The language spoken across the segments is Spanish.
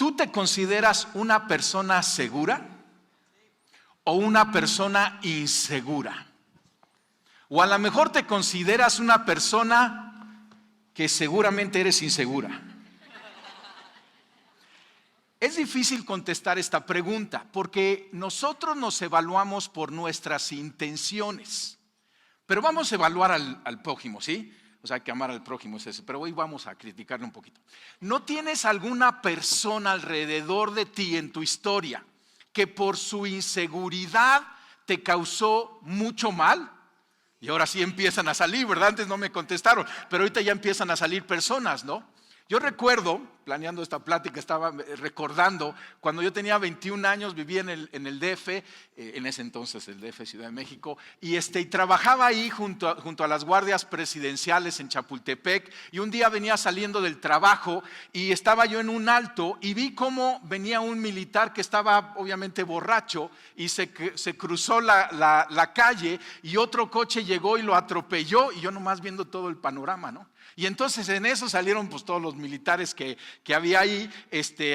¿Tú te consideras una persona segura o una persona insegura? O a lo mejor te consideras una persona que seguramente eres insegura. Es difícil contestar esta pregunta porque nosotros nos evaluamos por nuestras intenciones. Pero vamos a evaluar al prójimo, ¿sí? O sea, hay que amar al prójimo es ese, pero hoy vamos a criticarle un poquito. ¿No tienes alguna persona alrededor de ti en tu historia que por su inseguridad te causó mucho mal? Y ahora sí empiezan a salir, ¿verdad? Antes no me contestaron, pero ahorita ya empiezan a salir personas, ¿no? Yo recuerdo, planeando esta plática, estaba recordando, cuando yo tenía 21 años, vivía en el DF, en ese entonces el DF, Ciudad de México, y trabajaba ahí junto a las guardias presidenciales en Chapultepec, y un día venía saliendo del trabajo, y estaba yo en un alto, y vi cómo venía un militar que estaba obviamente borracho, y se cruzó la calle, y otro coche llegó y lo atropelló, y yo nomás viendo todo el panorama, ¿no? Y entonces en eso salieron pues todos los militares que había ahí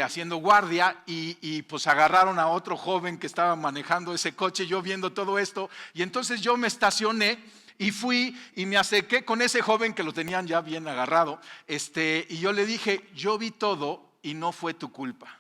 haciendo guardia y pues agarraron a otro joven que estaba manejando ese coche, yo viendo todo esto, y entonces yo me estacioné y fui y me acerqué con ese joven que lo tenían ya bien agarrado, y yo le dije, yo vi todo y no fue tu culpa.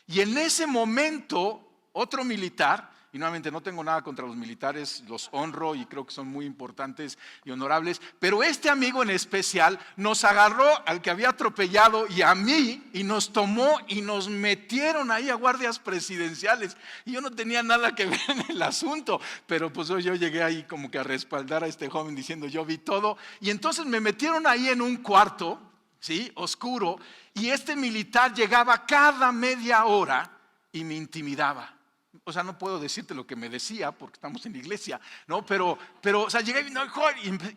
Y en ese momento otro militar, y nuevamente no tengo nada contra los militares, los honro y creo que son muy importantes y honorables, pero este amigo en especial nos agarró al que había atropellado y a mí y nos tomó y nos metieron ahí a guardias presidenciales. Y yo no tenía nada que ver en el asunto, pero pues yo llegué ahí como que a respaldar a este joven diciendo yo vi todo. Y entonces me metieron ahí en un cuarto, ¿sí? Oscuro, y este militar llegaba cada media hora y me intimidaba. O sea, no puedo decirte lo que me decía porque estamos en la iglesia, ¿no? Pero o sea, llegué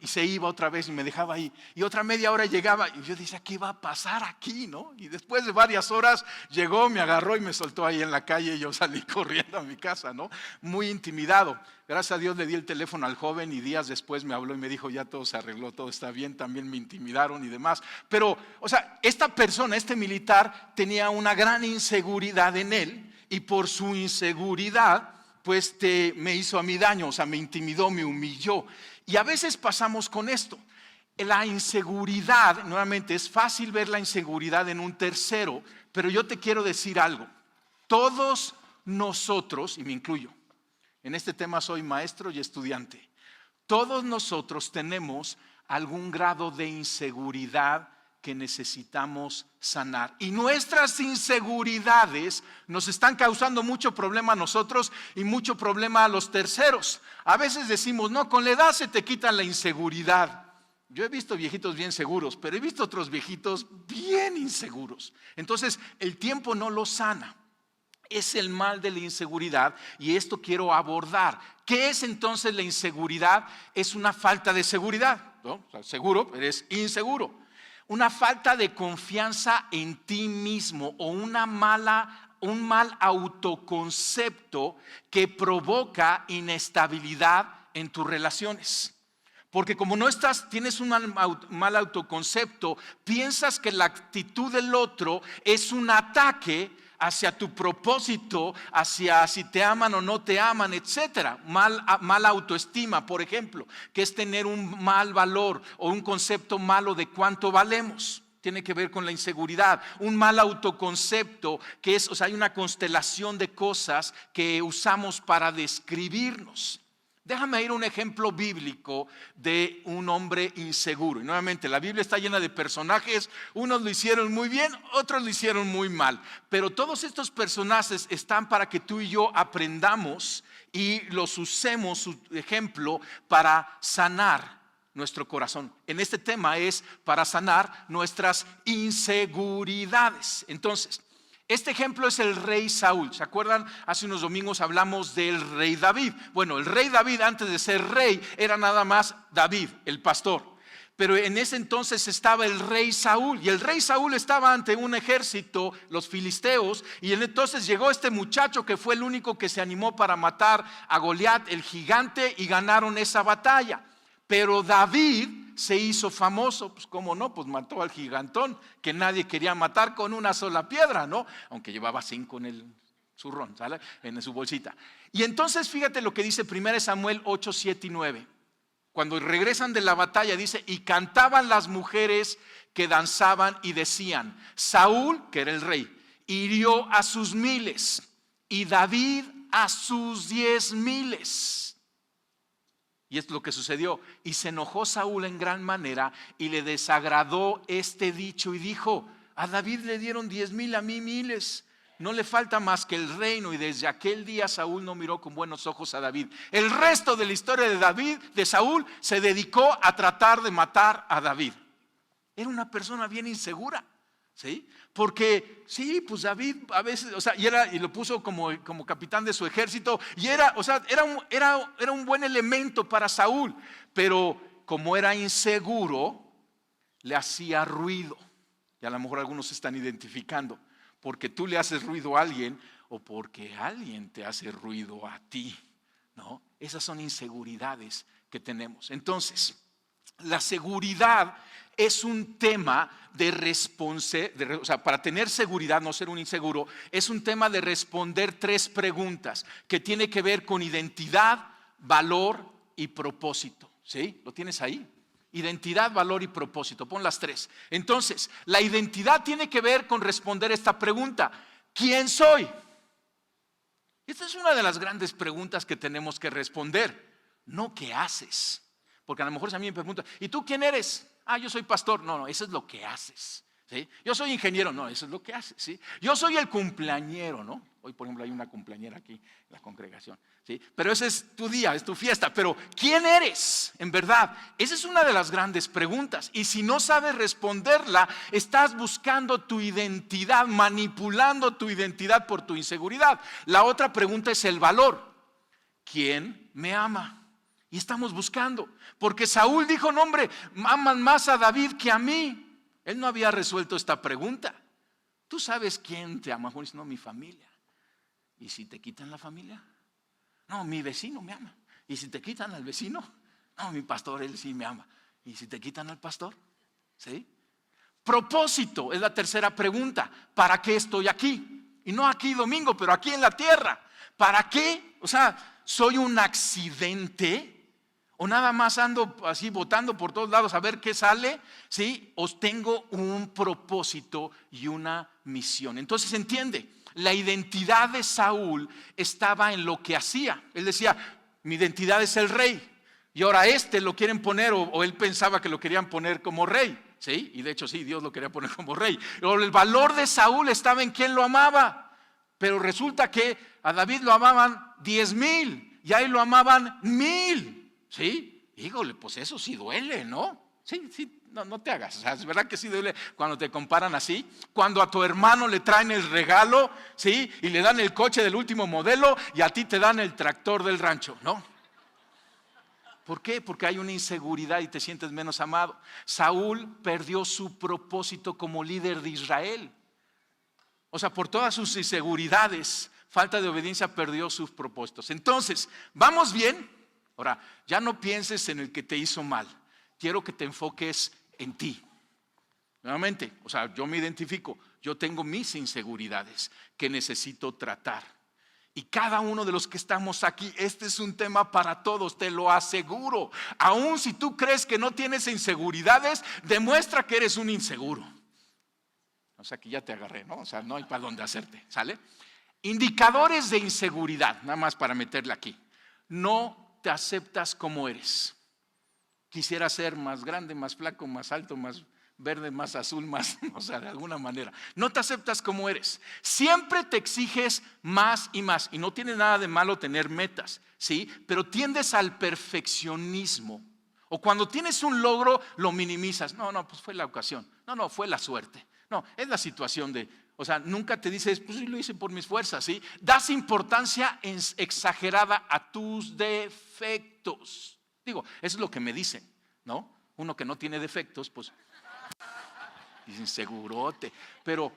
y se iba otra vez y me dejaba ahí. Y otra media hora llegaba y yo decía, ¿qué va a pasar aquí, no? Y después de varias horas llegó, me agarró y me soltó ahí en la calle y yo salí corriendo a mi casa, ¿no? Muy intimidado. Gracias a Dios le di el teléfono al joven y días después me habló y me dijo, ya todo se arregló, todo está bien, también me intimidaron y demás. Pero, o sea, esta persona, este militar, tenía una gran inseguridad en él. Y por su inseguridad, pues me hizo a mí daño, o sea, me intimidó, me humilló. Y a veces pasamos con esto. La inseguridad, nuevamente, es fácil ver la inseguridad en un tercero, pero yo te quiero decir algo. Todos nosotros, y me incluyo, en este tema soy maestro y estudiante, todos nosotros tenemos algún grado de inseguridad que necesitamos sanar. Y nuestras inseguridades nos están causando mucho problema a nosotros y mucho problema a los terceros. A veces decimos, no, con la edad se te quita la inseguridad. Yo he visto viejitos bien seguros, pero he visto otros viejitos bien inseguros. Entonces, el tiempo no lo sana. Es el mal de la inseguridad y esto quiero abordar. ¿Qué es entonces la inseguridad? Es una falta de seguridad, ¿no? O sea, seguro, eres inseguro. Una falta de confianza en ti mismo o un mal autoconcepto que provoca inestabilidad en tus relaciones. Porque como tienes un mal autoconcepto, piensas que la actitud del otro es un ataque hacia tu propósito, hacia si te aman o no te aman, etcétera. Mala autoestima, por ejemplo, que es tener un mal valor o un concepto malo de cuánto valemos. Tiene que ver con la inseguridad. Un mal autoconcepto que es, o sea, hay una constelación de cosas que usamos para describirnos. Déjame ir a un ejemplo bíblico de un hombre inseguro. Y nuevamente, la Biblia está llena de personajes. Unos lo hicieron muy bien, otros lo hicieron muy mal. Pero todos estos personajes están para que tú y yo aprendamos y los usemos, su ejemplo, para sanar nuestro corazón. En este tema es para sanar nuestras inseguridades. Entonces, este ejemplo es el rey Saúl. ¿Se acuerdan? Hace unos domingos hablamos del rey David. Bueno, el rey David antes de ser rey era nada más David, el pastor. Pero en ese entonces estaba el rey Saúl. Y el rey Saúl estaba ante un ejército, los filisteos. Y entonces llegó este muchacho que fue el único que se animó para matar a Goliat, el gigante, y ganaron esa batalla. Pero David se hizo famoso. Pues cómo no, pues mató al gigantón que nadie quería matar con una sola piedra, ¿no? Aunque llevaba 5 en el zurrón, ¿sale? En su bolsita. Y entonces fíjate lo que dice 1 Samuel 8, 7 y 9. Cuando regresan de la batalla dice, y cantaban las mujeres que danzaban y decían, Saúl, que era el rey, hirió a sus 1000 y David a sus 10,000. Y es lo que sucedió. Y se enojó Saúl en gran manera y le desagradó este dicho y dijo, a David le dieron 10,000, a mí 1000. No le falta más que el reino. Y desde aquel día Saúl no miró con buenos ojos a David. El resto de la historia de Saúl, se dedicó a tratar de matar a David. Era una persona bien insegura, ¿sí? Porque sí, pues David a veces, o sea, y lo puso como capitán de su ejército, y era un buen elemento para Saúl, pero como era inseguro, le hacía ruido. Y a lo mejor algunos se están identificando, porque tú le haces ruido a alguien o porque alguien te hace ruido a ti, ¿no? Esas son inseguridades que tenemos. Entonces, la seguridad es un tema o sea, para tener seguridad, no ser un inseguro, es un tema de responder 3 preguntas que tiene que ver con identidad, valor y propósito. ¿Sí? ¿Lo tienes ahí? Identidad, valor y propósito. Pon las 3. Entonces, la identidad tiene que ver con responder esta pregunta: ¿quién soy? Esta es una de las grandes preguntas que tenemos que responder, no qué haces. Porque a lo mejor si a mí me preguntan, ¿y tú quién eres? Ah, yo soy pastor. No, eso es lo que haces, ¿sí? Yo soy ingeniero. No, eso es lo que haces, ¿sí? Yo soy el cumpleañero, ¿no? Hoy, por ejemplo, hay una cumpleañera aquí en la congregación, ¿sí? Pero ese es tu día, es tu fiesta. Pero ¿quién eres en verdad? Esa es una de las grandes preguntas. Y si no sabes responderla, estás buscando tu identidad, manipulando tu identidad por tu inseguridad. La otra pregunta es el valor. ¿Quién me ama? Y estamos buscando, porque Saúl dijo, no hombre, aman más a David que a mí. Él no había resuelto esta pregunta. ¿Tú sabes quién te ama? No, mi familia. ¿Y si te quitan la familia? No, mi vecino me ama. ¿Y si te quitan al vecino? No, mi pastor, él sí me ama. ¿Y si te quitan al pastor? ¿Sí? Propósito es la tercera pregunta. ¿Para qué estoy aquí? Y no aquí domingo, pero aquí en la tierra. ¿Para qué? O sea, ¿soy un accidente? ¿O nada más ando así botando por todos lados a ver qué sale? ¿Sí? ¿O tengo un propósito y una misión? Entonces entiende, la identidad de Saúl estaba en lo que hacía. Él decía, mi identidad es el rey. Y ahora lo quieren poner, o él pensaba que lo querían poner como rey. ¿Sí? Y de hecho sí, Dios lo quería poner como rey. Pero el valor de Saúl estaba en quién lo amaba. Pero resulta que a David lo amaban 10,000 y a él lo amaban 1000. ¿Sí? Híjole, pues eso sí duele, ¿no? Sí, no te hagas. O sea, es verdad que sí duele cuando te comparan así. Cuando a tu hermano le traen el regalo, ¿sí? Y le dan el coche del último modelo y a ti te dan el tractor del rancho, ¿no? ¿Por qué? Porque hay una inseguridad y te sientes menos amado. Saúl perdió su propósito como líder de Israel. O sea, por todas sus inseguridades, falta de obediencia, perdió sus propósitos. Entonces, ¿vamos bien? Ahora, ya no pienses en el que te hizo mal. Quiero que te enfoques en ti. Nuevamente, o sea, yo me identifico. Yo tengo mis inseguridades que necesito tratar. Y cada uno de los que estamos aquí, este es un tema para todos, te lo aseguro. Aún si tú crees que no tienes inseguridades, demuestra que eres un inseguro. O sea, que ya te agarré, ¿no? O sea, no hay para dónde hacerte, ¿sale? Indicadores de inseguridad, nada más para meterle aquí. No te aceptas como eres. Quisiera ser más grande, más flaco, más alto, más verde, más azul, más, o sea, de alguna manera. No te aceptas como eres. Siempre te exiges más y más. Y no tiene nada de malo tener metas, ¿sí? Pero tiendes al perfeccionismo. O cuando tienes un logro, lo minimizas. No, pues fue la ocasión. No, fue la suerte. No, es la situación o sea, nunca te dices, pues sí lo hice por mis fuerzas, ¿sí? Das importancia exagerada a tus defectos. Digo, eso es lo que me dicen, ¿no? Uno que no tiene defectos, pues, es insegurote. Pero,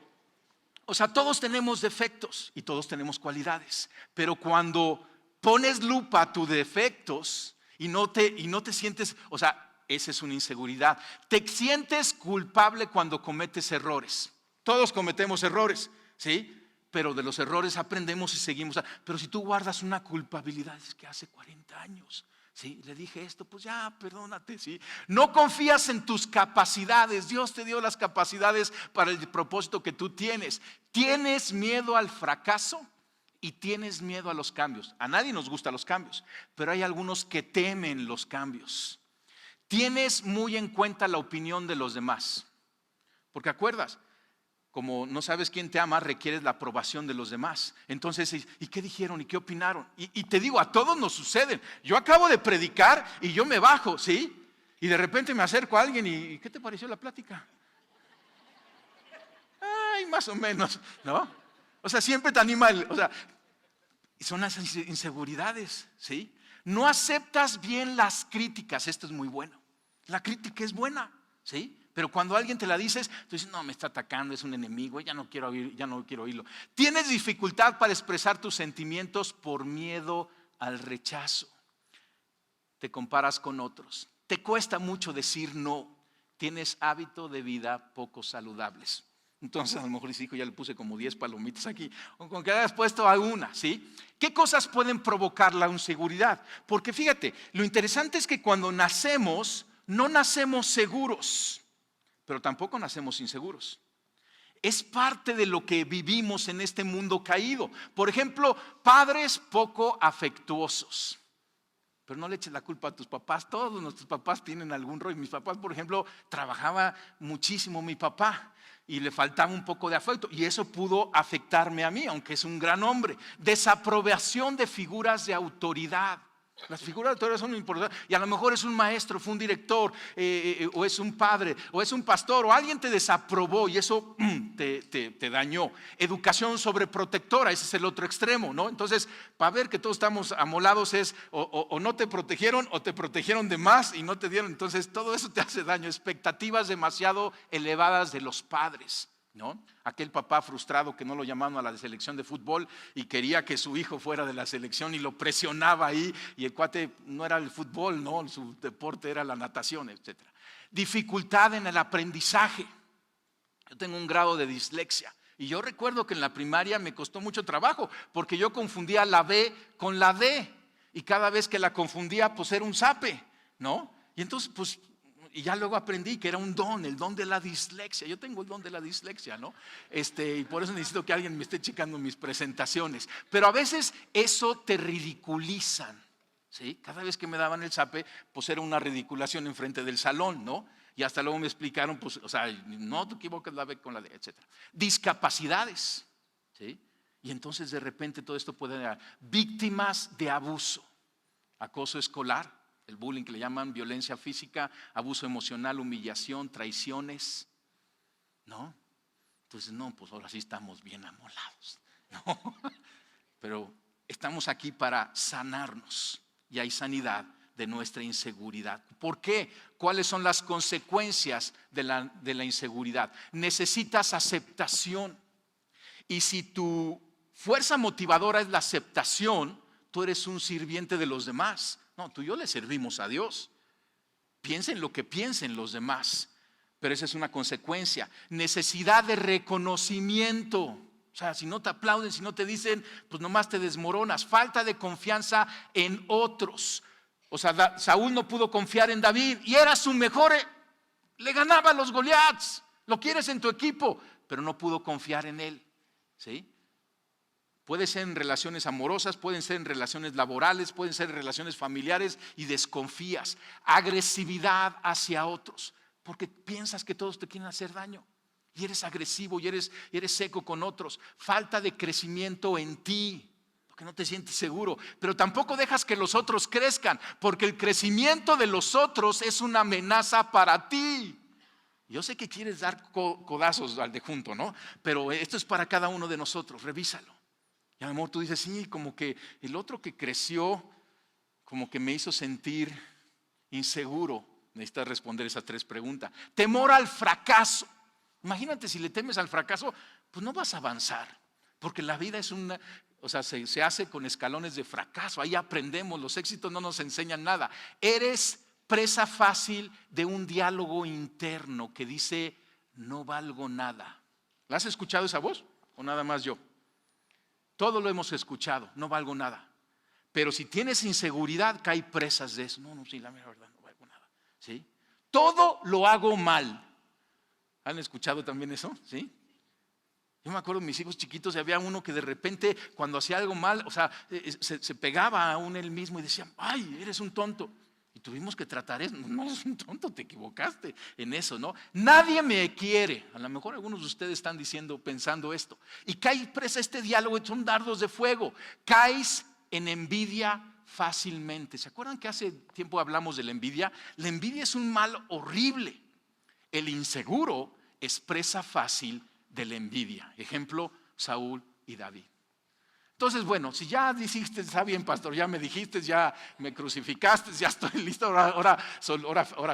o sea, todos tenemos defectos y todos tenemos cualidades. Pero cuando pones lupa a tus defectos y no te sientes, o sea, Esa es una inseguridad. Te sientes culpable cuando cometes errores. Todos cometemos errores, ¿sí? Pero de los errores aprendemos y seguimos. Pero si tú guardas una culpabilidad, es que hace 40 años, ¿sí? Le dije esto, pues ya, perdónate, ¿sí? No confías en tus capacidades. Dios te dio las capacidades para el propósito que tú tienes. Tienes miedo al fracaso y tienes miedo a los cambios. A nadie nos gustan los cambios, pero hay algunos que temen los cambios. Tienes muy en cuenta la opinión de los demás, porque acuerdas, como no sabes quién te ama, requieres la aprobación de los demás. Entonces, ¿y qué dijeron? ¿Y qué opinaron? Y te digo, a todos nos suceden. Yo acabo de predicar y yo me bajo, ¿sí? Y de repente me acerco a alguien y ¿qué te pareció la plática? Ay, más o menos, ¿no? O sea, siempre te anima, son las inseguridades, ¿sí? No aceptas bien las críticas, esto es muy bueno. La crítica es buena, ¿sí? Pero cuando alguien te la dices, tú dices, no, me está atacando, es un enemigo, ya no quiero oírlo. Tienes dificultad para expresar tus sentimientos por miedo al rechazo. Te comparas con otros. Te cuesta mucho decir no. Tienes hábito de vida poco saludables. Entonces a lo mejor dice, hijo, ya le puse como 10 palomitas aquí. O con que hayas puesto alguna, ¿sí? ¿Qué cosas pueden provocar la inseguridad? Porque fíjate, lo interesante es que cuando nacemos, no nacemos seguros, pero tampoco nacemos inseguros. Es parte de lo que vivimos en este mundo caído. Por ejemplo, padres poco afectuosos. Pero no le eches la culpa a tus papás. Todos nuestros papás tienen algún rol. Mis papás, por ejemplo, trabajaba muchísimo mi papá y le faltaba un poco de afecto. Y eso pudo afectarme a mí, aunque es un gran hombre. Desaprobación de figuras de autoridad. Las figuras de autoridad son muy importantes. Y a lo mejor es un maestro, fue un director, o es un padre, o es un pastor, o alguien te desaprobó y eso te dañó. Educación sobreprotectora, ese es el otro extremo, ¿no? Entonces, para ver que todos estamos amolados es o no te protegieron o te protegieron de más y no te dieron. Entonces, todo eso te hace daño. Expectativas demasiado elevadas de los padres, ¿no? Aquel papá frustrado que no lo llamaban a la selección de fútbol y quería que su hijo fuera de la selección y lo presionaba ahí y el cuate no era el fútbol, no, su deporte era la natación, etc. Dificultad en el aprendizaje. Yo tengo un grado de dislexia y yo recuerdo que en la primaria me costó mucho trabajo porque yo confundía la B con la D y cada vez que la confundía pues era un zape, ¿no? Y entonces pues y ya luego aprendí que era un don, el don de la dislexia. Yo tengo el don de la dislexia, ¿no? Y por eso necesito que alguien me esté checando mis presentaciones. Pero a veces eso te ridiculizan, ¿sí? Cada vez que me daban el zape, pues era una ridiculación enfrente del salón, ¿no? Y hasta luego me explicaron, pues, o sea, no te equivoques la B con la D, etc. Discapacidades, ¿sí? Y entonces de repente todo esto puede dar víctimas de abuso, acoso escolar, el bullying que le llaman, violencia física, abuso emocional, humillación, traiciones, ¿no? Entonces, no, pues ahora sí estamos bien amolados, ¿no? Pero estamos aquí para sanarnos y hay sanidad de nuestra inseguridad. ¿Por qué? ¿Cuáles son las consecuencias de la inseguridad? Necesitas aceptación. Y si tu fuerza motivadora es la aceptación, tú eres un sirviente de los demás. No, tú y yo le servimos a Dios. Piensen lo que piensen los demás, pero esa es una consecuencia. Necesidad de reconocimiento. O sea, si no te aplauden, si no te dicen, pues nomás te desmoronas. Falta de confianza en otros. O sea, Saúl no pudo confiar en David y era su mejor, le ganaba a los Goliats. Lo quieres en tu equipo, pero no pudo confiar en él, ¿sí? Puede ser en relaciones amorosas, pueden ser en relaciones laborales, pueden ser en relaciones familiares y desconfías. Agresividad hacia otros, porque piensas que todos te quieren hacer daño y eres agresivo y eres seco con otros. Falta de crecimiento en ti, porque no te sientes seguro, pero tampoco dejas que los otros crezcan, porque el crecimiento de los otros es una amenaza para ti. Yo sé que quieres dar codazos al de junto, ¿no? Pero esto es para cada uno de nosotros, revísalo. Y a lo mejor tú dices, sí, como que el otro que creció, como que me hizo sentir inseguro. Necesitas responder esas 3 preguntas. Temor al fracaso. Imagínate, si le temes al fracaso, pues no vas a avanzar. Porque la vida es se hace con escalones de fracaso. Ahí aprendemos, los éxitos no nos enseñan nada. Eres presa fácil de un diálogo interno que dice, no valgo nada. ¿La has escuchado esa voz o nada más yo? Todo lo hemos escuchado, no valgo nada. Pero si tienes inseguridad, cae presas de eso. No, sí, la mera verdad, no valgo nada. ¿Sí? Todo lo hago mal. ¿Han escuchado también eso? ¿Sí? Yo me acuerdo de mis hijos chiquitos y había uno que de repente cuando hacía algo mal, o sea, se pegaba aún él mismo y decía, ay, eres un tonto. Y tuvimos que tratar eso. No eres un tonto, te equivocaste en eso, ¿no? Nadie me quiere. A lo mejor algunos de ustedes están pensando esto. Y cae presa este diálogo, son dardos de fuego. Caes en envidia fácilmente. ¿Se acuerdan que hace tiempo hablamos de la envidia? La envidia es un mal horrible. El inseguro es presa fácil de la envidia. Ejemplo, Saúl y David. Entonces, bueno, si ya dijiste, está bien, pastor, ya me dijiste, ya me crucificaste, ya estoy listo, ahora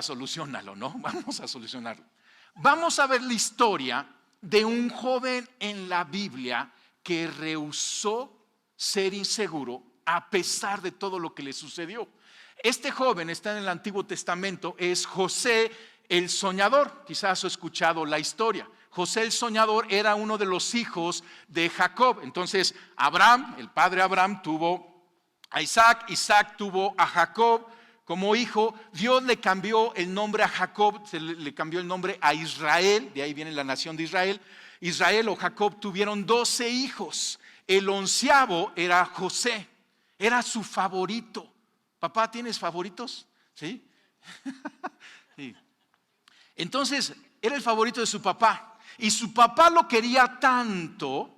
solucionalo, ¿no? Vamos a solucionarlo. Vamos a ver la historia de un joven en la Biblia que rehusó ser inseguro a pesar de todo lo que le sucedió. Este joven está en el Antiguo Testamento, es José el soñador. Quizás has escuchado la historia. José el soñador era uno de los hijos de Jacob. Entonces Abraham, el padre Abraham, tuvo a Isaac, Isaac tuvo a Jacob como hijo. Dios le cambió el nombre a Jacob, le cambió el nombre a Israel, de ahí viene la nación de Israel. Israel o Jacob tuvieron 12 hijos. El 11º era José, era su favorito. Papá, ¿tienes favoritos? ¿Sí? Sí. Entonces, era el favorito de su papá. Y su papá lo quería tanto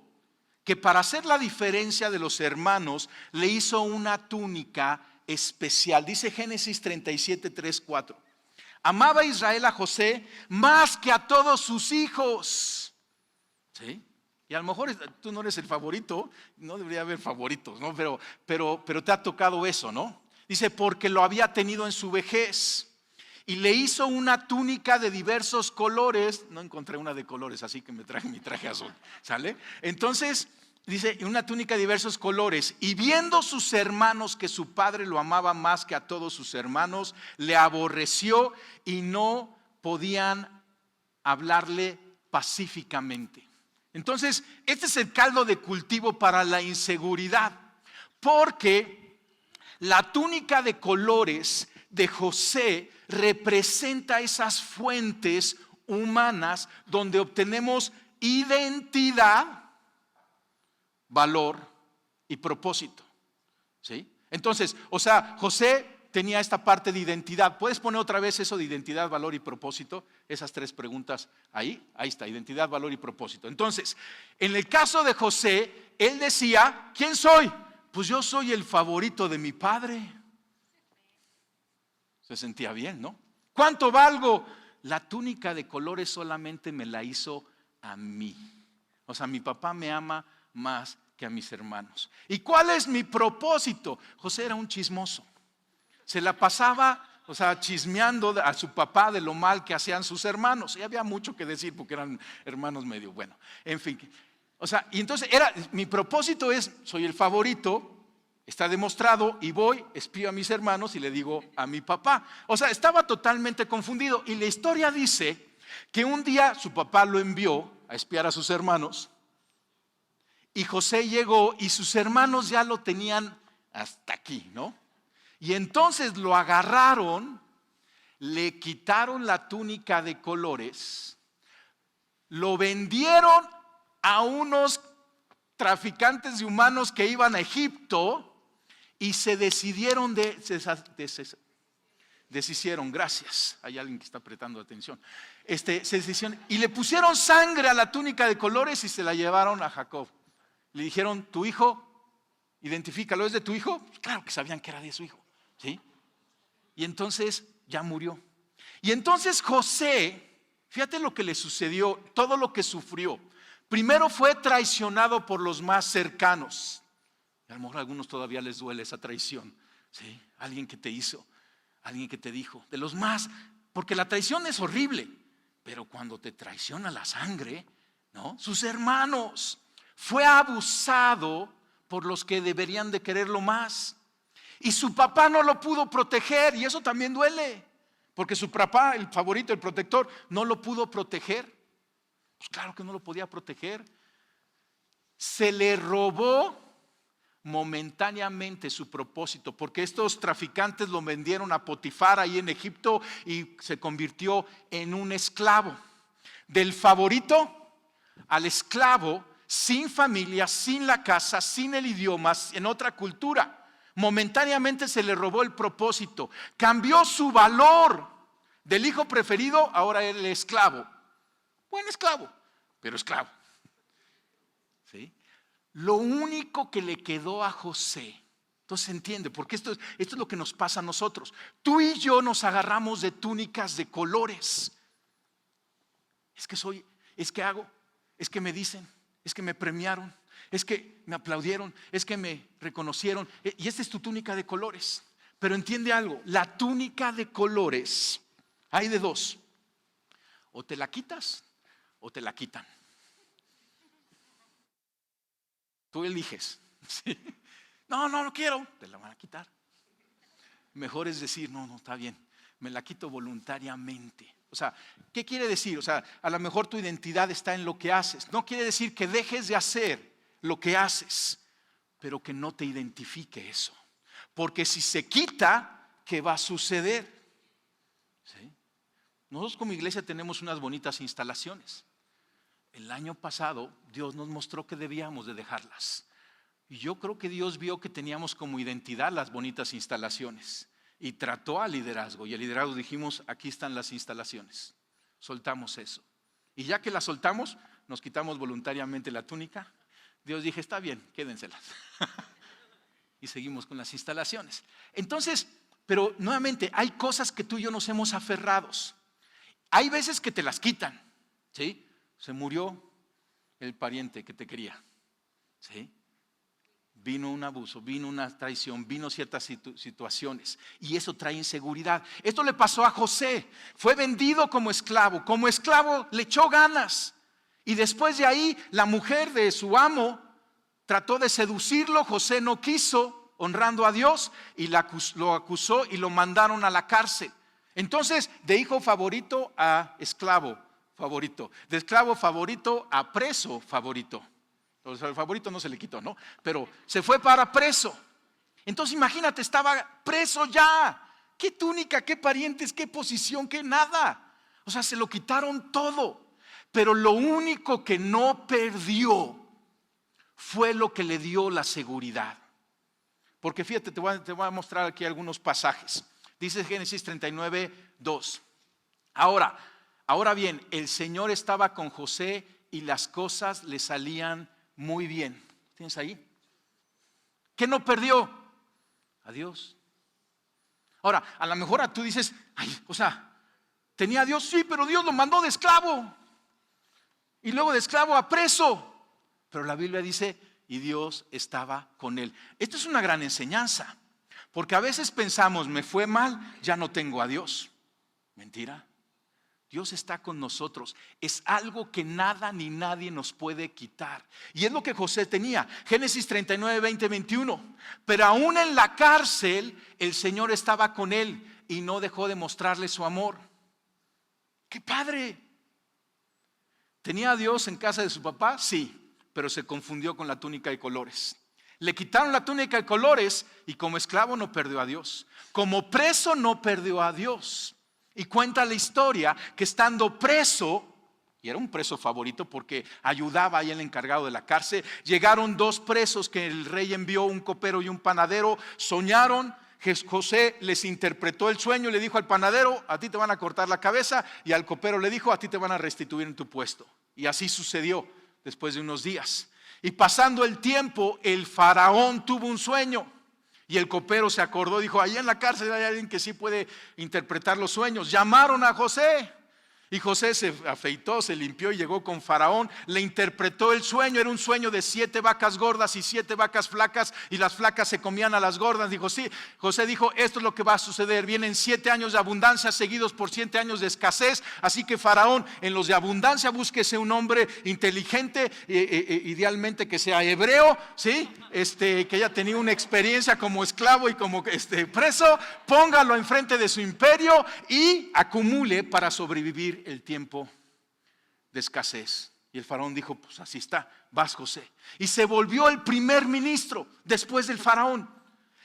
que para hacer la diferencia de los hermanos, le hizo una túnica especial. Dice Génesis 37, 3, 4. Amaba Israel a José más que a todos sus hijos. ¿Sí? Y a lo mejor tú no eres el favorito, no debería haber favoritos, ¿no? Pero te ha tocado eso, ¿no? Dice, porque lo había tenido en su vejez. Y le hizo una túnica de diversos colores. No encontré una de colores, así que me traje mi traje azul. ¿Sale? Entonces, dice, una túnica de diversos colores. Y viendo sus hermanos que su padre lo amaba más que a todos sus hermanos, le aborreció y no podían hablarle pacíficamente. Entonces, este es el caldo de cultivo para la inseguridad, porque la túnica de colores de José representa esas fuentes humanas donde obtenemos identidad, valor y propósito. ¿Sí? Entonces, o sea, José tenía esta parte de identidad. ¿Puedes poner otra vez eso de identidad, valor y propósito? Esas tres preguntas ahí está, identidad, valor y propósito. Entonces, en el caso de José, él decía, ¿quién soy? Pues yo soy el favorito de mi padre. Se sentía bien, ¿no? ¿Cuánto valgo? La túnica de colores solamente me la hizo a mí. O sea, mi papá me ama más que a mis hermanos. ¿Y cuál es mi propósito? José era un chismoso. Se la pasaba, o sea, chismeando a su papá de lo mal que hacían sus hermanos. Y había mucho que decir porque eran hermanos medio, bueno, en fin. O sea, y entonces mi propósito es, soy el favorito, está demostrado, y voy, espío a mis hermanos y le digo a mi papá. O sea, estaba totalmente confundido. Y la historia dice que un día su papá lo envió a espiar a sus hermanos. Y José llegó y sus hermanos ya lo tenían hasta aquí, ¿no? Y entonces lo agarraron, le quitaron la túnica de colores, lo vendieron a unos traficantes de humanos que iban a Egipto y se deshicieron, gracias, hay alguien que está prestando atención, se deshicieron y le pusieron sangre a la túnica de colores y se la llevaron a Jacob. Le dijeron, ¿tu hijo? Identifícalo, ¿es de tu hijo? Claro que sabían que era de su hijo, ¿sí? Y entonces ya murió. Y entonces José, fíjate lo que le sucedió, todo lo que sufrió. Primero fue traicionado por los más cercanos. A lo mejor a algunos todavía les duele esa traición, ¿sí? Alguien que te hizo, alguien que te dijo, de los más, porque la traición es horrible, pero cuando te traiciona la sangre, ¿no? Sus hermanos. Fue abusado por los que deberían de quererlo más. Y su papá no lo pudo proteger y eso también duele. Porque su papá, el favorito, el protector, no lo pudo proteger. Pues claro que no lo podía proteger. Se le robó momentáneamente su propósito, porque estos traficantes lo vendieron a Potifar ahí en Egipto y se convirtió en un esclavo. Del favorito al esclavo, sin familia, sin la casa, sin el idioma, en otra cultura. Momentáneamente se le robó el propósito, cambió su valor del hijo preferido, ahora el esclavo. Buen esclavo, pero esclavo. ¿Sí? Lo único que le quedó a José, entonces entiende, porque esto es lo que nos pasa a nosotros. Tú y yo nos agarramos de túnicas de colores. Es que hago, es que me dicen, es que me premiaron, es que me aplaudieron, es que me reconocieron. Y esta es tu túnica de colores. Pero entiende algo, la túnica de colores hay de dos. O te la quitas o te la quitan. Tú eliges. ¿Sí? No quiero, te la van a quitar. Mejor es decir, no, está bien, me la quito voluntariamente. O sea, ¿qué quiere decir? O sea, a lo mejor tu identidad está en lo que haces. No quiere decir que dejes de hacer lo que haces, pero que no te identifique eso. Porque si se quita, ¿qué va a suceder? ¿Sí? Nosotros como iglesia tenemos unas bonitas instalaciones. El año pasado Dios nos mostró que debíamos de dejarlas. Y yo creo que Dios vio que teníamos como identidad las bonitas instalaciones y trató al liderazgo. Y al liderazgo dijimos, aquí están las instalaciones. Soltamos eso. Y ya que las soltamos, nos quitamos voluntariamente la túnica. Dios dije, está bien, quédenselas. Y seguimos con las instalaciones. Entonces, pero nuevamente, hay cosas que tú y yo nos hemos aferrados. Hay veces que te las quitan, ¿sí? Se murió el pariente que te quería, ¿sí? Vino un abuso, vino una traición, vino ciertas situaciones y eso trae inseguridad. Esto le pasó a José, fue vendido como esclavo le echó ganas y después de ahí la mujer de su amo trató de seducirlo, José no quiso, honrando a Dios y lo acusó y lo mandaron a la cárcel. Entonces, de hijo favorito a esclavo favorito, de esclavo favorito a preso favorito. O sea, el favorito no se le quitó, ¿no? Pero se fue para preso. Entonces imagínate, estaba preso ya. ¿Qué túnica, qué parientes, qué posición, qué nada? O sea, se lo quitaron todo. Pero lo único que no perdió fue lo que le dio la seguridad. Porque fíjate, te voy a mostrar aquí algunos pasajes. Dice Génesis 39:2. Ahora bien, el Señor estaba con José y las cosas le salían muy bien. ¿Tienes ahí? ¿Qué no perdió? A Dios. Ahora, a lo mejor tú dices, tenía a Dios, sí, pero Dios lo mandó de esclavo. Y luego de esclavo a preso. Pero la Biblia dice, y Dios estaba con él. Esto es una gran enseñanza. Porque a veces pensamos, me fue mal, ya no tengo a Dios. Mentira. Dios está con nosotros. Es algo que nada ni nadie nos puede quitar. Y es lo que José tenía. Génesis 39, 20, 21. Pero aún en la cárcel, el Señor estaba con él y no dejó de mostrarle su amor. ¡Qué padre! ¿Tenía a Dios en casa de su papá? Sí, pero se confundió con la túnica de colores. Le quitaron la túnica de colores y como esclavo no perdió a Dios. Como preso no perdió a Dios. Y cuenta la historia que estando preso, y era un preso favorito porque ayudaba ahí el encargado de la cárcel, llegaron dos presos que el rey envió, un copero y un panadero, soñaron, José les interpretó el sueño y le dijo al panadero, a ti te van a cortar la cabeza, y al copero le dijo, a ti te van a restituir en tu puesto. Y así sucedió después de unos días. Y pasando el tiempo, el faraón tuvo un sueño. Y el copero se acordó, dijo, ahí en la cárcel hay alguien que sí puede interpretar los sueños. Llamaron a José Y José se afeitó, se limpió y llegó con Faraón, le interpretó el sueño, era un sueño de 7 vacas gordas y 7 vacas flacas, y las flacas se comían a las gordas. Dijo, sí, José dijo, esto es lo que va a suceder, vienen 7 años de abundancia seguidos por 7 años de escasez, así que Faraón, en los de abundancia búsquese un hombre inteligente, idealmente que sea hebreo, ¿sí? Que haya tenido una experiencia como esclavo y como preso, póngalo enfrente de su imperio y acumule para sobrevivir el tiempo de escasez. Y el faraón dijo, pues así está, vas José. Y se volvió el primer ministro después del faraón.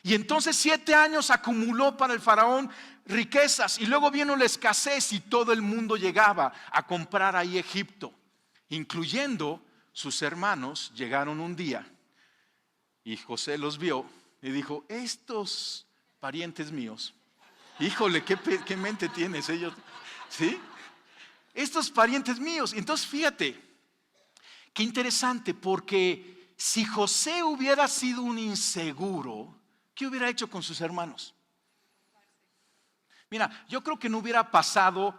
Y entonces 7 años acumuló para el faraón riquezas. Y luego vino la escasez y todo el mundo llegaba a comprar ahí Egipto, incluyendo sus hermanos. Llegaron un día y José los vio y dijo, estos parientes míos, híjole, qué mente tienes ellos, ¿sí? Estos parientes míos. Entonces fíjate, qué interesante, porque si José hubiera sido un inseguro, ¿qué hubiera hecho con sus hermanos? Mira, yo creo que no hubiera pasado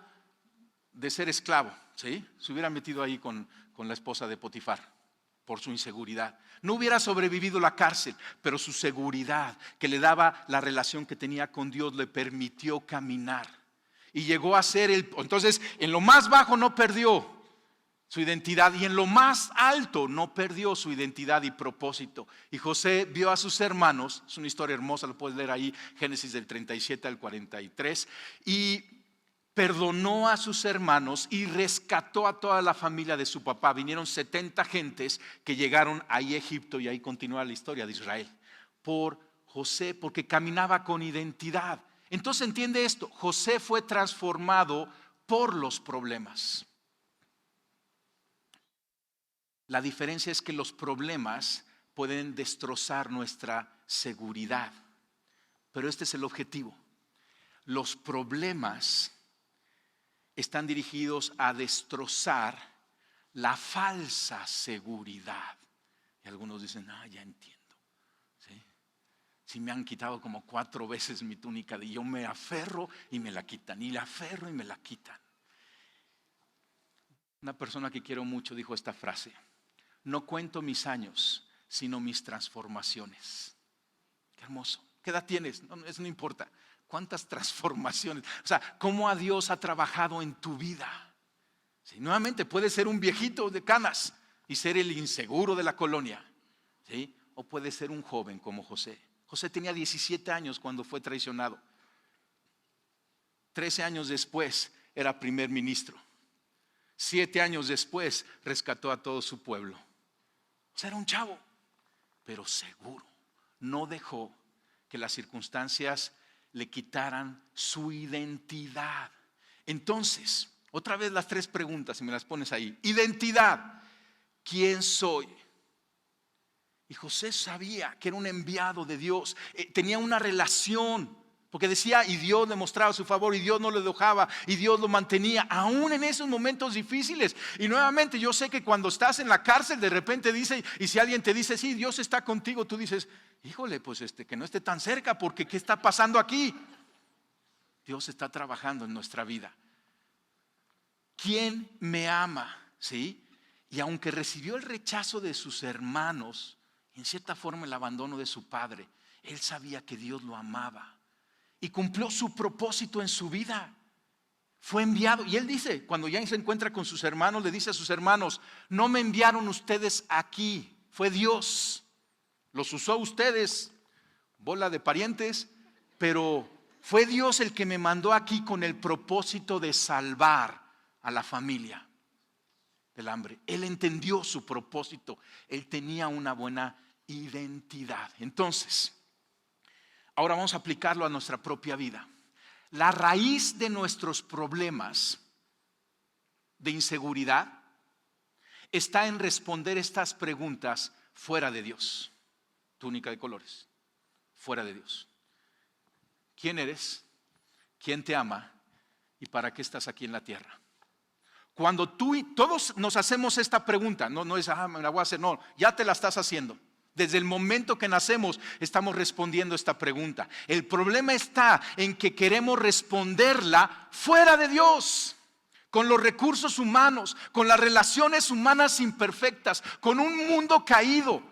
de ser esclavo, ¿sí? Se hubiera metido ahí con la esposa de Potifar por su inseguridad. No hubiera sobrevivido la cárcel, pero su seguridad que le daba la relación que tenía con Dios le permitió caminar. Y llegó a ser entonces en lo más bajo no perdió su identidad y en lo más alto no perdió su identidad y propósito. Y José vio a sus hermanos, es una historia hermosa, lo puedes leer ahí, Génesis del 37 al 43, y perdonó a sus hermanos y rescató a toda la familia de su papá. Vinieron 70 gentes que llegaron ahí a Egipto y ahí continúa la historia de Israel. Por José, porque caminaba con identidad. Entonces entiende esto, José fue transformado por los problemas. La diferencia es que los problemas pueden destrozar nuestra seguridad, pero este es el objetivo. Los problemas están dirigidos a destrozar la falsa seguridad. Y algunos dicen, ya entiendo. Si me han quitado como 4 veces mi túnica, y yo me aferro y me la quitan, y la aferro y me la quitan. Una persona que quiero mucho dijo esta frase: no cuento mis años, sino mis transformaciones. Qué hermoso. ¿Qué edad tienes? No, eso no importa. ¿Cuántas transformaciones? O sea, cómo a Dios ha trabajado en tu vida. Sí, nuevamente puede ser un viejito de canas y ser el inseguro de la colonia, ¿sí? O puede ser un joven como José. José tenía 17 años cuando fue traicionado. 13 años después era primer ministro. 7 años después rescató a todo su pueblo. O sea, era un chavo, pero seguro. No dejó que las circunstancias le quitaran su identidad. Entonces, otra vez las 3 preguntas, si me las pones ahí. Identidad, ¿quién soy? Y José sabía que era un enviado de Dios, tenía una relación, porque decía, y Dios le mostraba su favor, y Dios no le dejaba, y Dios lo mantenía, aún en esos momentos difíciles. Y nuevamente, yo sé que cuando estás en la cárcel, de repente dice, y si alguien te dice, sí, Dios está contigo, tú dices, híjole, pues que no esté tan cerca, porque ¿qué está pasando aquí? Dios está trabajando en nuestra vida. ¿Quién me ama? ¿Sí? Y aunque recibió el rechazo de sus hermanos, en cierta forma el abandono de su padre, él sabía que Dios lo amaba y cumplió su propósito en su vida. Fue enviado, y él dice, cuando ya se encuentra con sus hermanos, le dice a sus hermanos, no me enviaron ustedes aquí, fue Dios, los usó ustedes, bola de parientes, pero fue Dios el que me mandó aquí con el propósito de salvar a la familia del hambre. Él entendió su propósito, él tenía una buena identidad. Entonces, ahora vamos a aplicarlo a nuestra propia vida. La raíz de nuestros problemas de inseguridad está en responder estas preguntas fuera de Dios. Túnica de colores, fuera de Dios. ¿Quién eres? ¿Quién te ama? ¿Y para qué estás aquí en la tierra? Cuando tú y todos nos hacemos esta pregunta, no es, me la voy a hacer, no, ya te la estás haciendo. Desde el momento que nacemos estamos respondiendo esta pregunta. El problema está en que queremos responderla fuera de Dios. con los recursos humanos, con las relaciones humanas imperfectas, con un mundo caído.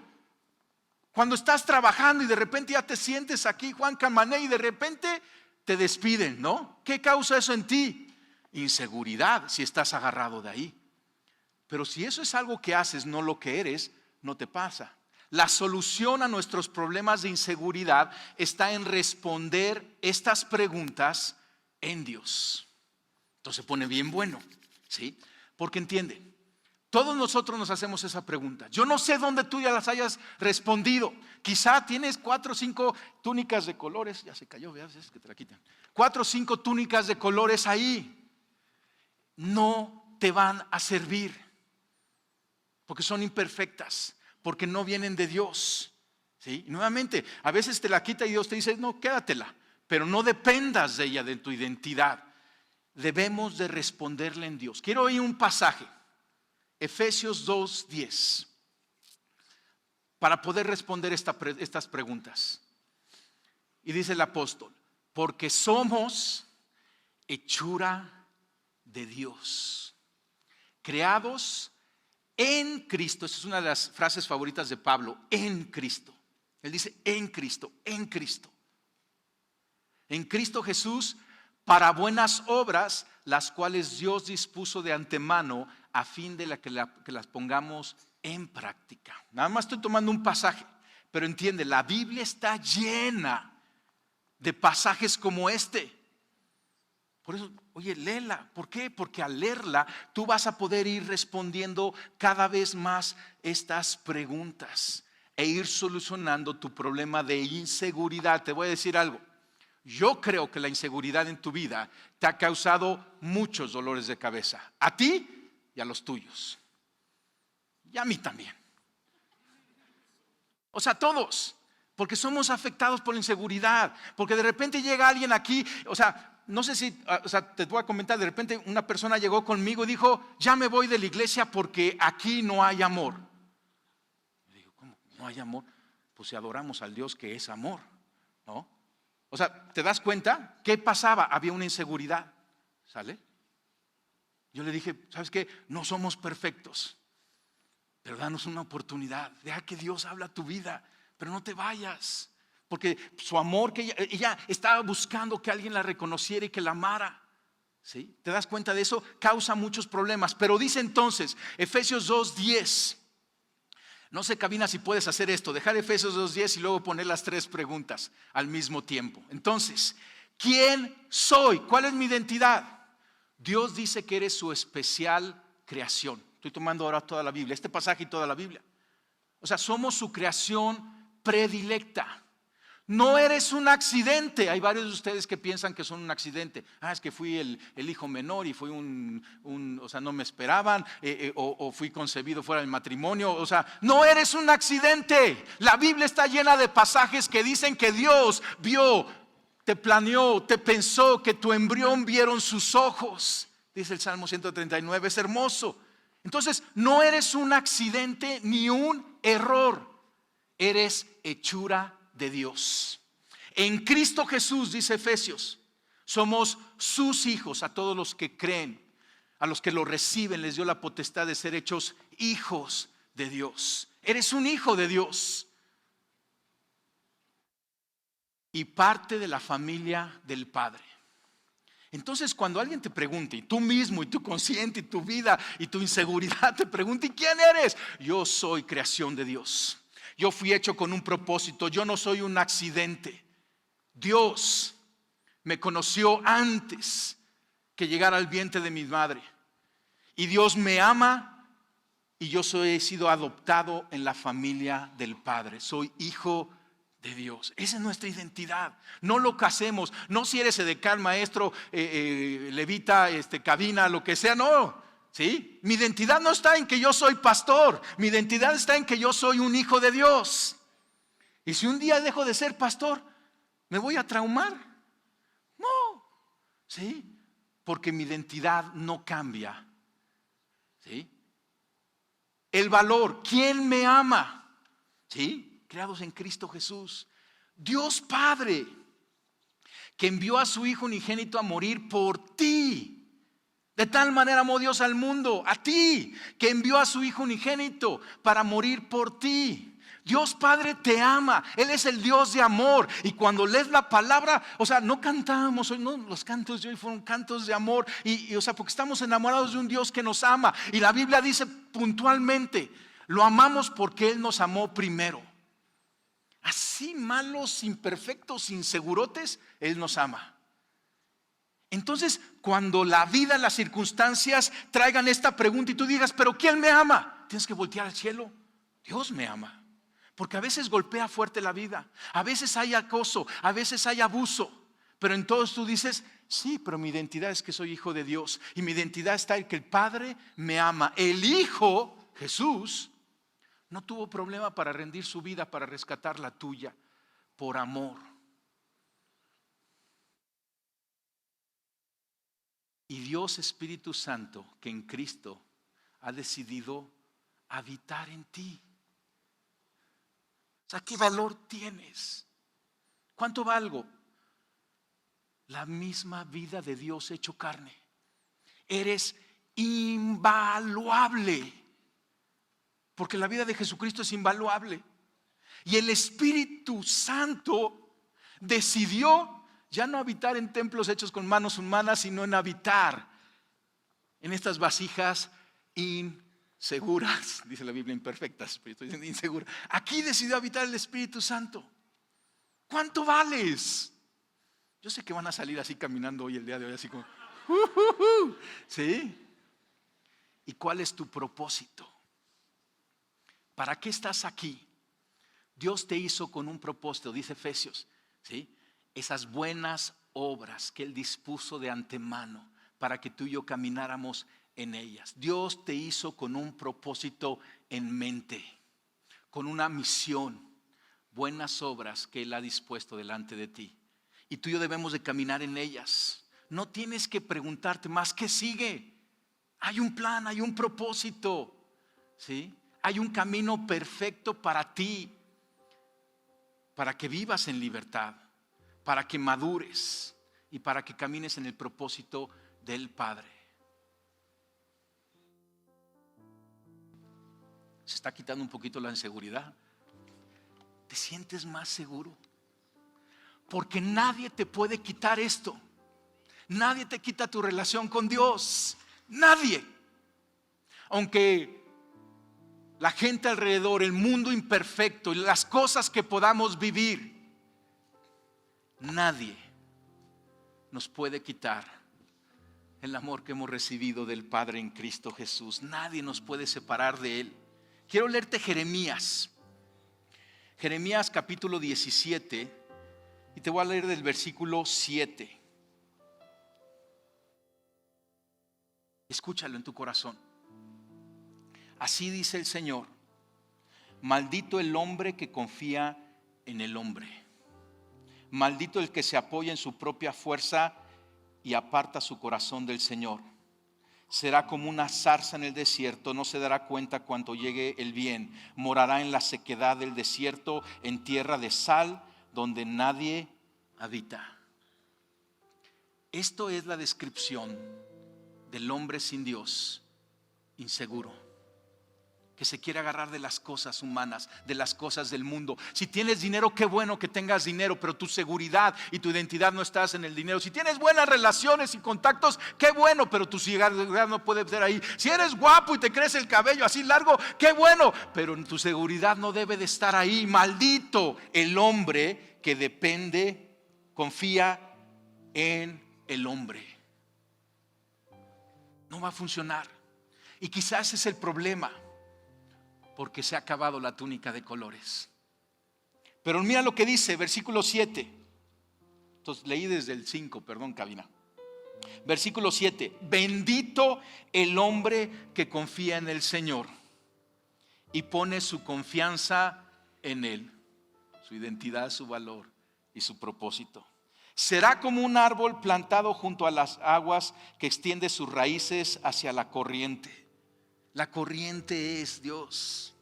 Cuando estás trabajando y de repente ya te sientes aquí, Juan Camané, y de repente te despiden, ¿no? ¿Qué causa eso en ti? Inseguridad, si estás agarrado de ahí. Pero si eso es algo que haces, no lo que eres, no te pasa. La solución a nuestros problemas de inseguridad está en responder estas preguntas en Dios. Entonces se pone bien bueno, ¿sí? Porque entiende, todos nosotros nos hacemos esa pregunta. Yo no sé dónde tú ya las hayas respondido. Quizá tienes 4 o 5 túnicas de colores. Ya se cayó, veas, es que te la quitan. 4 o 5 túnicas de colores ahí. No te van a servir. Porque son imperfectas. Porque no vienen de Dios. ¿Sí? Y nuevamente, a veces te la quita y Dios te dice, no, quédatela. Pero no dependas de ella, de tu identidad. Debemos de responderle en Dios. Quiero oír un pasaje. Efesios 2:10, para poder responder estas preguntas. Y dice el apóstol, porque somos hechura de Dios, creados en Cristo. Esa es una de las frases favoritas de Pablo, en Cristo. Él dice en Cristo, en Cristo. En Cristo Jesús, para buenas obras, las cuales Dios dispuso de antemano a fin de que las pongamos en práctica. Nada más estoy tomando un pasaje, pero entiende, la Biblia está llena de pasajes como este. Por eso, oye, léela. ¿Por qué? Porque al leerla tú vas a poder ir respondiendo cada vez más estas preguntas e ir solucionando tu problema de inseguridad. Te voy a decir algo. Yo creo que la inseguridad en tu vida te ha causado muchos dolores de cabeza. A ti y a los tuyos. Y a mí también. O sea, todos. Porque somos afectados por la inseguridad. Porque de repente llega alguien aquí. O sea, no sé si, te voy a comentar. De repente una persona llegó conmigo y dijo, ya me voy de la iglesia porque aquí no hay amor. Y digo, ¿cómo no hay amor? Pues si adoramos al Dios que es amor, ¿no? O sea, ¿te das cuenta? ¿Qué pasaba? Había una inseguridad. ¿Sale? Yo le dije, ¿sabes qué? No somos perfectos, pero danos una oportunidad. Deja que Dios habla a tu vida, pero no te vayas. Porque su amor, que ella estaba buscando que alguien la reconociera y que la amara. ¿Sí? ¿Te das cuenta de eso? Causa muchos problemas. Pero dice entonces, Efesios 2:10. No sé, cabina, si puedes hacer esto, dejar Efesios 2:10 y luego poner las 3 preguntas al mismo tiempo. Entonces, ¿quién soy? ¿Cuál es mi identidad? Dios dice que eres su especial creación. Estoy tomando ahora toda la Biblia, este pasaje y toda la Biblia. O sea, somos su creación predilecta. No eres un accidente. Hay varios de ustedes que piensan que son un accidente. Es que fui el hijo menor y fui o sea, no me esperaban, o fui concebido fuera del matrimonio. O sea, no eres un accidente. La Biblia está llena de pasajes que dicen que Dios vio, te planeó, te pensó, que tu embrión vieron sus ojos. Dice el Salmo 139, es hermoso. Entonces, no eres un accidente ni un error. Eres hechura de Dios. En Cristo Jesús, dice Efesios, somos sus hijos. A todos los que creen, a los que lo reciben, les dio la potestad de ser hechos hijos de Dios. Eres un hijo de Dios y parte de la familia del Padre. Entonces, cuando alguien te pregunte, y tú mismo, y tu consciente, y tu vida, y tu inseguridad te pregunte, ¿y quién eres? Yo soy creación de Dios. Yo fui hecho con un propósito. Yo no soy un accidente. Dios me conoció antes que llegara al vientre de mi madre. Y Dios me ama y yo he sido adoptado en la familia del Padre. Soy hijo de Dios. Esa es nuestra identidad. No lo que hacemos. No si eres edecán, maestro, levita, cabina, lo que sea. No. ¿Sí? Mi identidad no está en que yo soy pastor. Mi identidad está en que yo soy un hijo de Dios. Y si un día dejo de ser pastor, ¿me voy a traumar? No. ¿Sí? Porque mi identidad no cambia. ¿Sí? El valor, ¿quién me ama? ¿Sí? Creados en Cristo Jesús. Dios Padre, que envió a su Hijo unigénito a morir por ti. De tal manera amó Dios al mundo, a ti, que envió a su Hijo unigénito para morir por ti. Dios Padre te ama, Él es el Dios de amor. Y cuando lees la palabra, o sea, no cantamos hoy, no, los cantos de hoy fueron cantos de amor. O sea, porque estamos enamorados de un Dios que nos ama. Y la Biblia dice puntualmente, lo amamos porque Él nos amó primero. Así malos, imperfectos, insegurotes, Él nos ama. Entonces, cuando la vida, las circunstancias traigan esta pregunta y tú digas, pero ¿quién me ama? Tienes que voltear al cielo. Dios me ama. Porque a veces golpea fuerte la vida, a veces hay acoso, a veces hay abuso, pero en todos tú dices, sí, pero mi identidad es que soy hijo de Dios y mi identidad está en que el Padre me ama. El Hijo, Jesús, no tuvo problema para rendir su vida, para rescatar la tuya, por amor. Y Dios Espíritu Santo, que en Cristo ha decidido habitar en ti. O sea, ¿qué valor tienes? ¿Cuánto valgo? La misma vida de Dios hecho carne. Eres invaluable. Porque la vida de Jesucristo es invaluable. Y el Espíritu Santo decidió ya no habitar en templos hechos con manos humanas, sino en habitar en estas vasijas inseguras, dice la Biblia imperfectas, pero estoy diciendo insegura. Aquí decidió habitar el Espíritu Santo. ¿Cuánto vales? Yo sé que van a salir así caminando hoy, el día de hoy, así como ¿sí? ¿Y cuál es tu propósito? ¿Para qué estás aquí? Dios te hizo con un propósito, dice Efesios, ¿sí? Esas buenas obras que Él dispuso de antemano para que tú y yo camináramos en ellas. Dios te hizo con un propósito en mente, con una misión, buenas obras que Él ha dispuesto delante de ti. Y tú y yo debemos de caminar en ellas. No tienes que preguntarte más, ¿qué sigue? Hay un plan, hay un propósito, ¿sí? Hay un camino perfecto para ti, para que vivas en libertad, para que madures y para que camines en el propósito del Padre. Se está quitando un poquito la inseguridad. ¿Te sientes más seguro? Porque nadie te puede quitar esto. Nadie te quita tu relación con Dios. Nadie. Aunque la gente alrededor, el mundo imperfecto y las cosas que podamos vivir, nadie nos puede quitar el amor que hemos recibido del Padre en Cristo Jesús. Nadie nos puede separar de Él. Quiero leerte Jeremías capítulo 17 y te voy a leer del versículo 7. Escúchalo en tu corazón. Así dice el Señor: maldito el hombre que confía en el hombre. Maldito el que se apoya en su propia fuerza y aparta su corazón del Señor. Será como una zarza en el desierto, no se dará cuenta cuando llegue el bien. Morará en la sequedad del desierto, en tierra de sal, donde nadie habita. Esto es la descripción del hombre sin Dios, inseguro, que se quiere agarrar de las cosas humanas, de las cosas del mundo. Si tienes dinero, qué bueno que tengas dinero, pero tu seguridad y tu identidad no estás en el dinero. Si tienes buenas relaciones y contactos, qué bueno, pero tu seguridad no puede ser ahí. Si eres guapo y te crece el cabello así largo, qué bueno, pero tu seguridad no debe de estar ahí. Maldito el hombre que depende, confía en el hombre. No va a funcionar. Y quizás ese es el problema, porque se ha acabado la túnica de colores. Pero mira lo que dice, versículo 7. Entonces leí desde el 5, perdón, cabina. Versículo 7. Bendito el hombre que confía en el Señor y pone su confianza en Él, su identidad, su valor y su propósito. Será como un árbol plantado junto a las aguas que extiende sus raíces hacia la corriente. La corriente es Dios.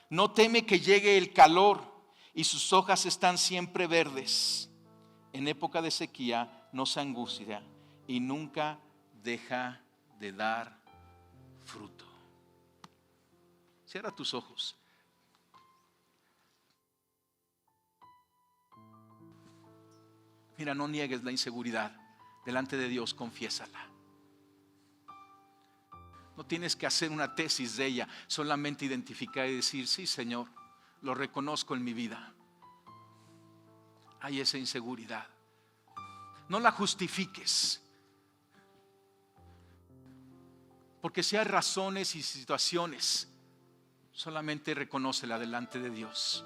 No teme que llegue el calor y sus hojas están siempre verdes. En época de sequía no se angustia y nunca deja de dar fruto. Cierra tus ojos. Mira, no niegues la inseguridad. Delante de Dios, confiésala. No tienes que hacer una tesis de ella, solamente identificar y decir: sí, Señor, lo reconozco en mi vida. Hay esa inseguridad. No la justifiques. Porque si hay razones y situaciones, solamente reconócela delante de Dios.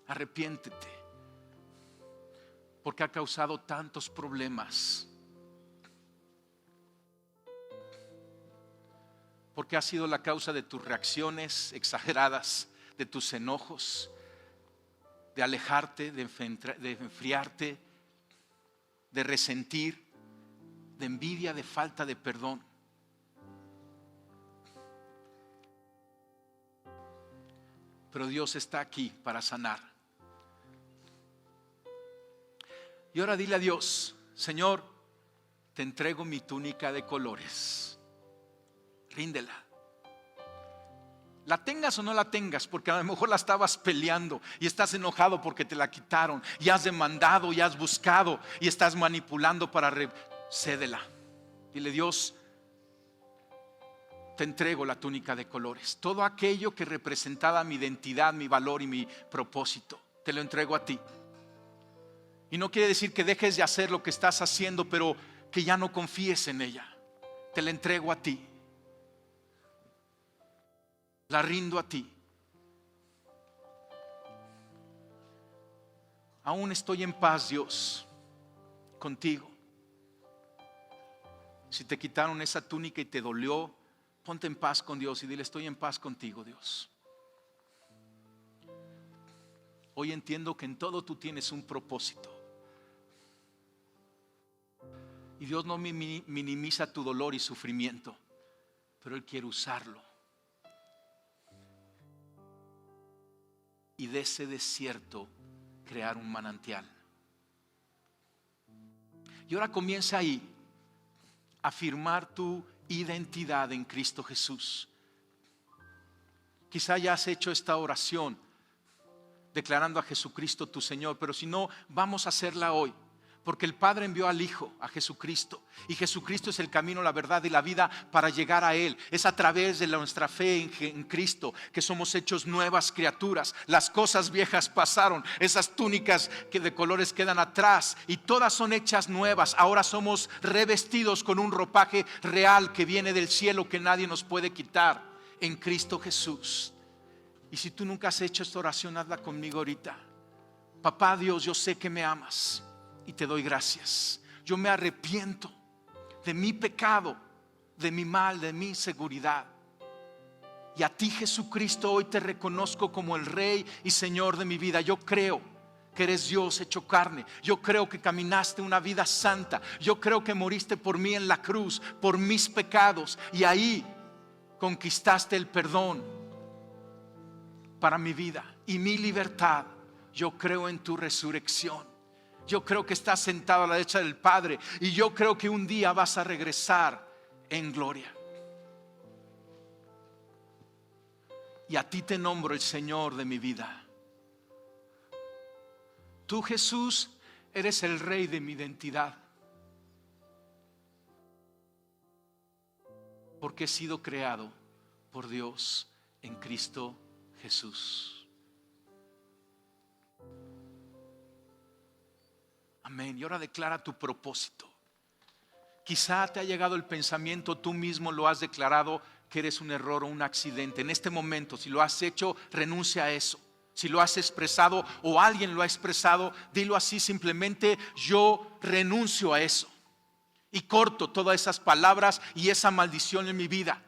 Arrepiéntete, porque ha causado tantos problemas, porque ha sido la causa de tus reacciones exageradas, de tus enojos, de alejarte, de enfriarte, de resentir, de envidia, de falta de perdón. Pero Dios está aquí para sanar. Y ahora dile a Dios: Señor, te entrego mi túnica de colores. Ríndela. La tengas o no la tengas, porque a lo mejor la estabas peleando y estás enojado porque te la quitaron, y has demandado y has buscado y estás manipulando para cédela. Dile: Dios, te entrego la túnica de colores. Todo aquello que representaba mi identidad, mi valor y mi propósito, te lo entrego a ti. Y no quiere decir que dejes de hacer lo que estás haciendo, pero que ya no confíes en ella. Te la entrego a ti. La rindo a ti. Aún estoy en paz, Dios, contigo. Si te quitaron esa túnica y te dolió, ponte en paz con Dios y dile: estoy en paz contigo, Dios. Hoy entiendo que en todo tú tienes un propósito. Y Dios no minimiza tu dolor y sufrimiento, pero Él quiere usarlo. Y de ese desierto crear un manantial. Y ahora comienza ahí a afirmar tu identidad en Cristo Jesús. Quizá ya has hecho esta oración declarando a Jesucristo tu Señor, pero si no, vamos a hacerla hoy. Porque el Padre envió al Hijo, a Jesucristo, y Jesucristo es el camino, la verdad y la vida para llegar a Él. Es a través de nuestra fe en Cristo que somos hechos nuevas criaturas. Las cosas viejas pasaron, esas túnicas que de colores quedan atrás y todas son hechas nuevas. Ahora somos revestidos con un ropaje real que viene del cielo, que nadie nos puede quitar, en Cristo Jesús. Y si tú nunca has hecho esta oración, hazla conmigo ahorita. Papá Dios, yo sé que me amas y te doy gracias. Yo me arrepiento de mi pecado, de mi mal, de mi inseguridad. Y a ti, Jesucristo, hoy te reconozco como el Rey y Señor de mi vida. Yo creo que eres Dios hecho carne. Yo creo que caminaste una vida santa. Yo creo que moriste por mí en la cruz, por mis pecados. Y ahí conquistaste el perdón para mi vida y mi libertad. Yo creo en tu resurrección. Yo creo que estás sentado a la derecha del Padre, y yo creo que un día vas a regresar en gloria. Y a ti te nombro el Señor de mi vida. Tú, Jesús, eres el Rey de mi identidad, porque he sido creado por Dios en Cristo Jesús. Amén. Y ahora declara tu propósito. Quizá te ha llegado el pensamiento, tú mismo lo has declarado, que eres un error o un accidente. En este momento, si lo has hecho, renuncia a eso. Si lo has expresado o alguien lo ha expresado, dilo así simplemente: yo renuncio a eso y corto todas esas palabras y esa maldición en mi vida.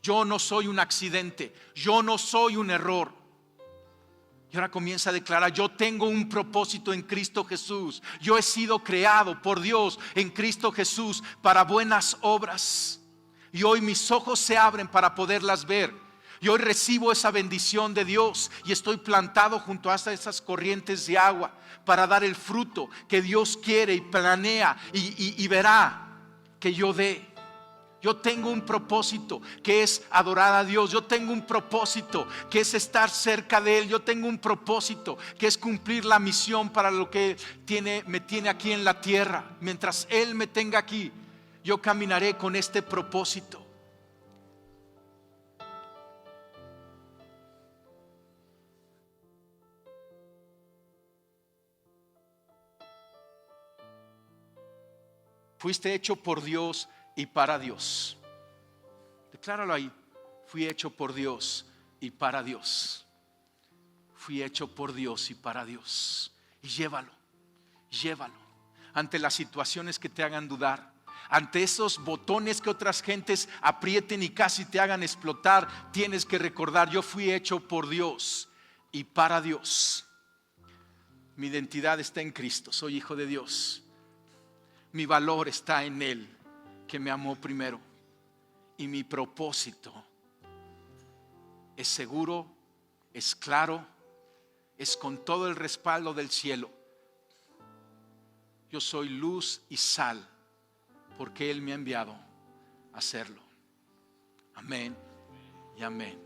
Yo no soy un accidente, yo no soy un error. Y ahora comienza a declarar: yo tengo un propósito en Cristo Jesús. Yo he sido creado por Dios en Cristo Jesús para buenas obras. Y hoy mis ojos se abren para poderlas ver. Y hoy recibo esa bendición de Dios y estoy plantado junto a esas corrientes de agua para dar el fruto que Dios quiere y planea y verá que yo dé. Yo tengo un propósito que es adorar a Dios. Yo tengo un propósito que es estar cerca de Él. Yo tengo un propósito que es cumplir la misión para lo que me tiene aquí en la tierra. Mientras Él me tenga aquí, yo caminaré con este propósito. Fuiste hecho por Dios y para Dios. Decláralo ahí. Fui hecho por Dios y para Dios. Fui hecho por Dios y para Dios. Y llévalo ante las situaciones que te hagan dudar, ante esos botones que otras gentes aprieten y casi te hagan explotar. Tienes que recordar: yo fui hecho por Dios y para Dios. Mi identidad está en Cristo. Soy hijo de Dios. Mi valor está en Él, que me amó primero. Y mi propósito es seguro, es claro, es con todo el respaldo del cielo. Yo soy luz y sal porque Él me ha enviado a hacerlo. Amén y amén.